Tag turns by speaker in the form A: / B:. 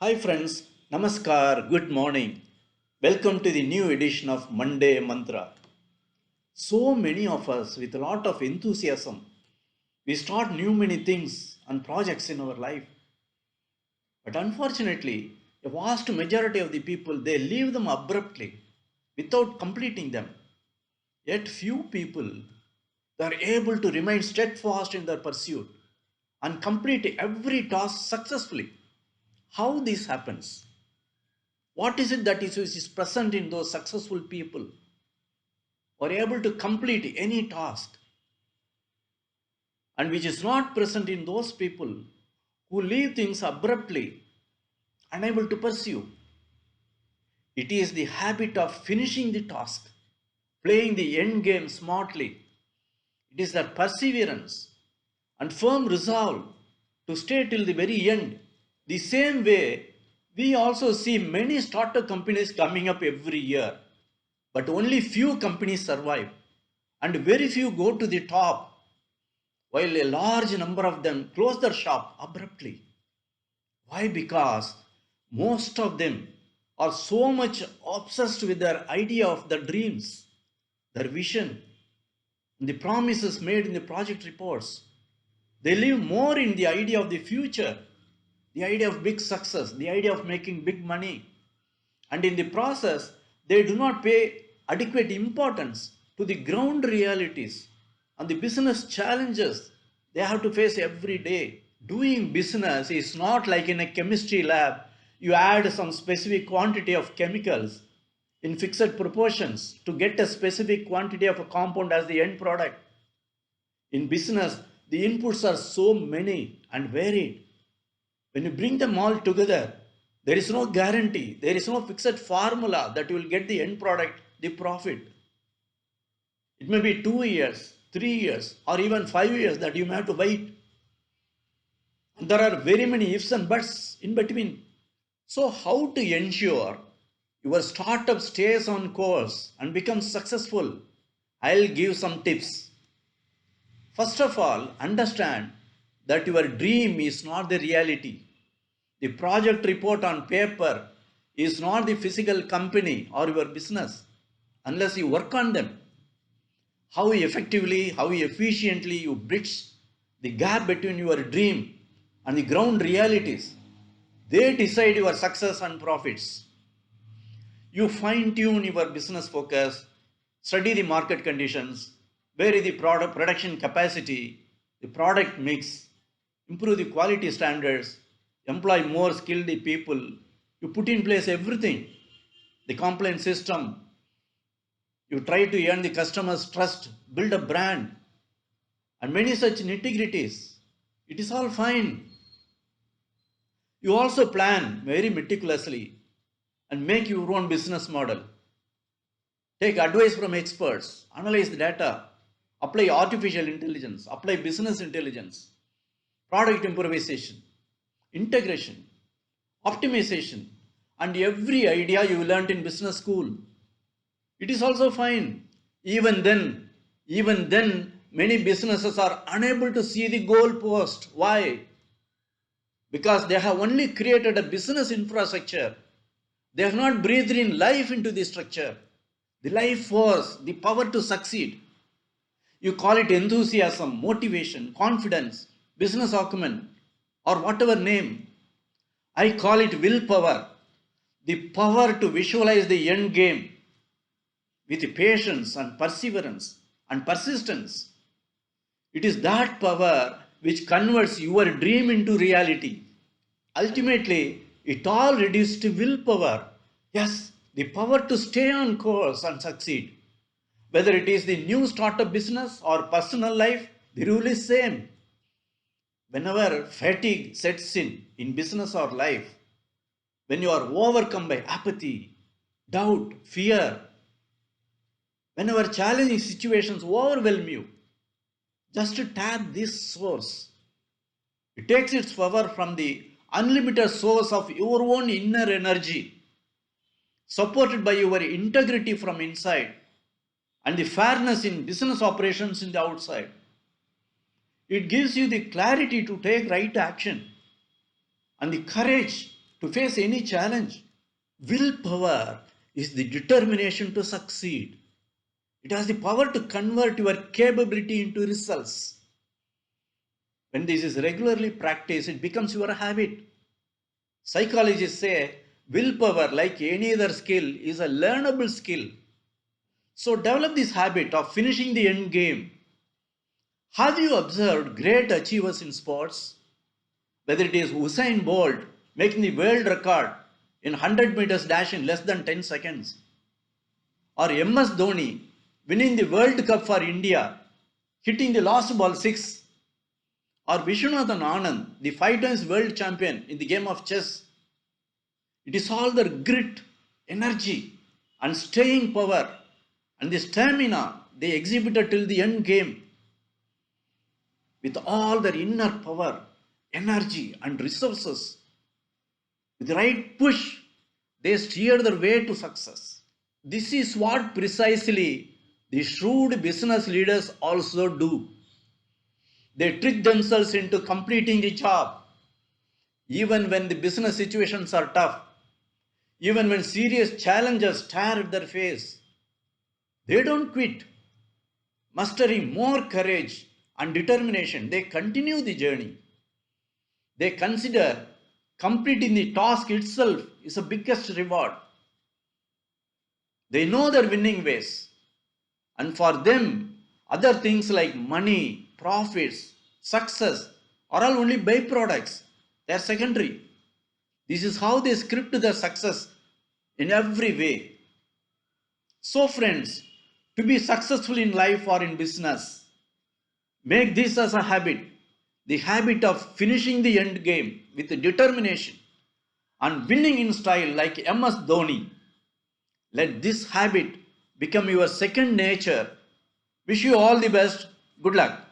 A: Hi friends, Namaskar, good morning. Welcome to the new edition of Monday Mantra. So many of us with a lot of enthusiasm, we start new many things and projects in our life. But unfortunately, a vast majority of the people they leave them abruptly without completing them. Yet few people they are able to remain steadfast in their pursuit and complete every task successfully. How this happens? What is it that is present in those successful people who are able to complete any task and which is not present in those people who leave things abruptly, unable to pursue? It is the habit of finishing the task, playing the end game smartly. It is that perseverance and firm resolve to stay till the very end. The same way, we also see many startup companies coming up every year, but only few companies survive and very few go to the top, while a large number of them close their shop abruptly. Why? Because most of them are so much obsessed with their idea of their dreams, their vision, and the promises made in the project reports. They live more in the idea of the future, the idea of big success, the idea of making big money. And in the process, they do not pay adequate importance to the ground realities and the business challenges they have to face every day. Doing business is not like in a chemistry lab, you add some specific quantity of chemicals in fixed proportions to get a specific quantity of a compound as the end product. In business, the inputs are so many and varied. When you bring them all together, there is no guarantee, there is no fixed formula that you will get the end product, the profit. It may be 2 years, 3 years, or even 5 years that you may have to wait. There are very many ifs and buts in between. So, how to ensure your startup stays on course and becomes successful? I'll give some tips. First of all, understand that your dream is not the reality. The project report on paper is not the physical company or your business unless you work on them. How effectively, how efficiently you bridge the gap between your dream and the ground realities. They decide your success and profits. You fine tune your business focus, study the market conditions, vary the product production capacity, the product mix, improve the quality standards, employ more skilled people. You put in place everything, the complaint system. You try to earn the customer's trust, build a brand, and many such nitty-gritties. It is all fine. You also plan very meticulously and make your own business model. Take advice from experts, analyze the data, apply artificial intelligence, apply business intelligence, product improvisation, integration, optimization, and every idea you learned in business school. It is also fine. Even then, many businesses are unable to see the goal post. Why? Because they have only created a business infrastructure. They have not breathed in life into the structure, the life force, the power to succeed. You call it enthusiasm, motivation, confidence, business acumen, or whatever name. I call it willpower, the power to visualize the end game with patience and perseverance and persistence. It is that power which converts your dream into reality. Ultimately, it all reduces to willpower. Yes, the power to stay on course and succeed. Whether it is the new startup business or personal life, the rule is same. Whenever fatigue sets in business or life, when you are overcome by apathy, doubt, fear, whenever challenging situations overwhelm you, just to tap this source. It takes its power from the unlimited source of your own inner energy, supported by your integrity from inside and the fairness in business operations in the outside. It gives you the clarity to take right action and the courage to face any challenge. Willpower is the determination to succeed. It has the power to convert your capability into results. When this is regularly practiced, it becomes your habit. Psychologists say willpower, like any other skill, is a learnable skill. So develop this habit of finishing the end game. Have you observed great achievers in sports? Whether it is Usain Bolt making the world record in 100 meters dash in less than 10 seconds, or MS Dhoni winning the World Cup for India, hitting the last ball 6, or Vishwanathan Anand, the 5 times world champion in the game of chess. It is all the grit, energy, and staying power and the stamina they exhibited till the end game. With all their inner power, energy, and resources, with the right push, they steered their way to success. This is what precisely the shrewd business leaders also do. They trick themselves into completing the job, even when the business situations are tough, even when serious challenges stare at their face. They don't quit. Mustering more courage and determination, they continue the journey. They consider completing the task itself is the biggest reward. They know their winning ways, and for them, other things like money, profits, success are all only byproducts. They are secondary. This is how they script their success in every way. So, friends, to be successful in life or in business, make this as a habit, the habit of finishing the end game with determination and winning in style like MS Dhoni. Let this habit become your second nature. Wish you all the best. Good luck.